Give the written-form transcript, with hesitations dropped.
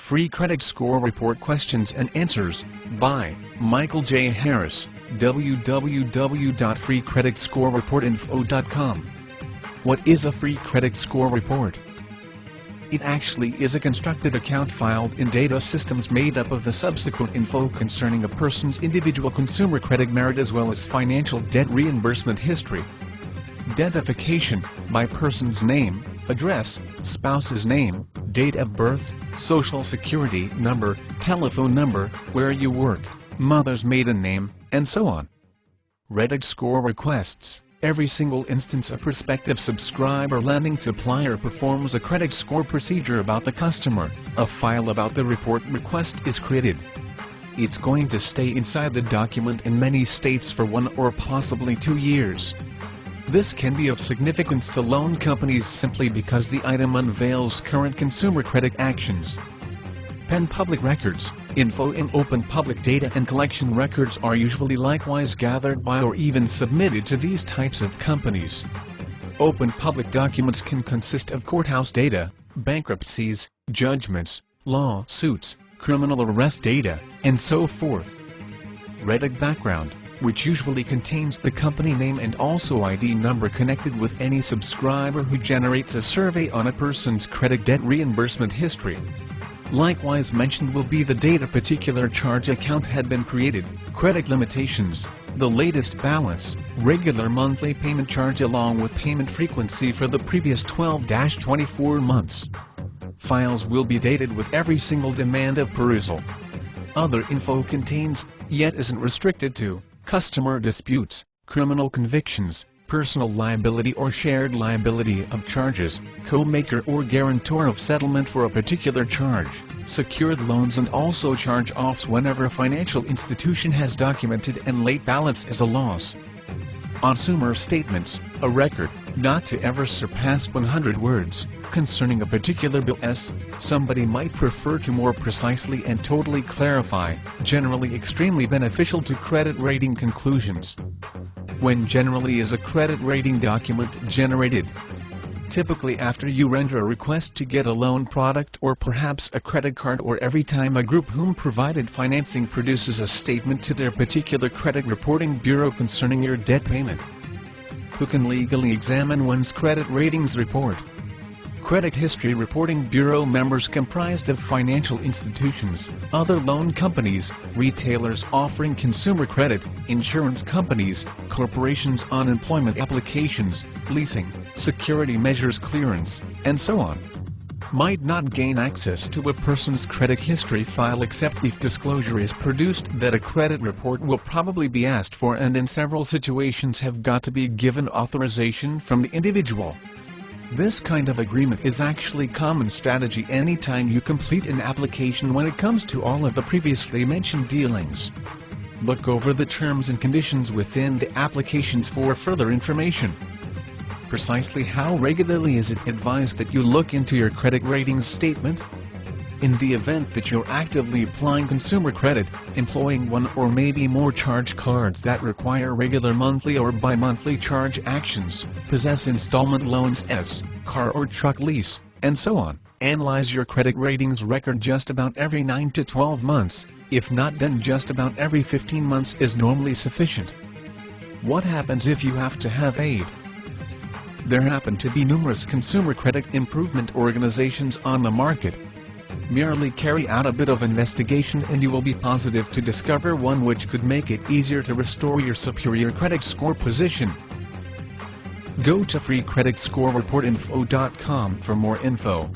Free Credit Score Report Questions and Answers, by Michael J. Harris, www.freecreditscorereportinfo.com. What is a free credit score report? It actually is a constructed account filed in data systems made up of the subsequent info concerning a person's individual consumer credit merit as well as financial debt reimbursement history. Identification, by person's name, address, spouse's name, date of birth, social security number, telephone number, where you work, mother's maiden name, and so on. Credit score requests. Every single instance a prospective subscriber lending supplier performs a credit score procedure about the customer, a file about the report request is created. It's going to stay inside the document in many states for 1 or possibly 2 years. This can be of significance to loan companies simply because the item unveils current consumer credit actions. Pen public records, info in open public data and collection records are usually likewise gathered by or even submitted to these types of companies. Open public documents can consist of courthouse data, bankruptcies, judgments, lawsuits, criminal arrest data, and so forth. Credit background, which usually contains the company name and also ID number connected with any subscriber who generates a survey on a person's credit debt reimbursement history. Likewise mentioned will be the date a particular charge account had been created, credit limitations, the latest balance, regular monthly payment charge along with payment frequency for the previous 12-24 months. Files will be dated with every single demand of perusal. Other info contains, yet isn't restricted to, customer disputes, criminal convictions, personal liability or shared liability of charges, co-maker or guarantor of settlement for a particular charge, secured loans and also charge-offs whenever a financial institution has documented and late balance as a loss. Consumer statements, a record, not to ever surpass 100 words, concerning a particular bill as somebody might prefer to more precisely and totally clarify, generally extremely beneficial to credit rating conclusions. When generally is a credit rating document generated? Typically after you render a request to get a loan product or perhaps a credit card or every time a group whom provided financing produces a statement to their particular credit reporting bureau concerning your debt payment. Who can legally examine one's credit ratings report? Credit History Reporting Bureau members comprised of financial institutions, other loan companies, retailers offering consumer credit, insurance companies, corporations on employment applications, leasing, security measures clearance, and so on. Might not gain access to a person's credit history file except if disclosure is produced that a credit report will probably be asked for and in several situations have got to be given authorization from the individual. This kind of agreement is actually common strategy anytime you complete an application when it comes to all of the previously mentioned dealings. Look over the terms and conditions within the applications for further information. Precisely how regularly is it advised that you look into your credit ratings statement? In the event that you're actively applying consumer credit, employing one or maybe more charge cards that require regular monthly or bi-monthly charge actions, possess installment loans as car or truck lease, and so on, analyze your credit ratings record just about every 9 to 12 months, if not then just about every 15 months is normally sufficient. What happens if you have to have aid? There happen to be numerous consumer credit improvement organizations on the market. Merely carry out a bit of investigation and you will be positive to discover one which could make it easier to restore your superior credit score position. Go to freecreditscorereportinfo.com for more info.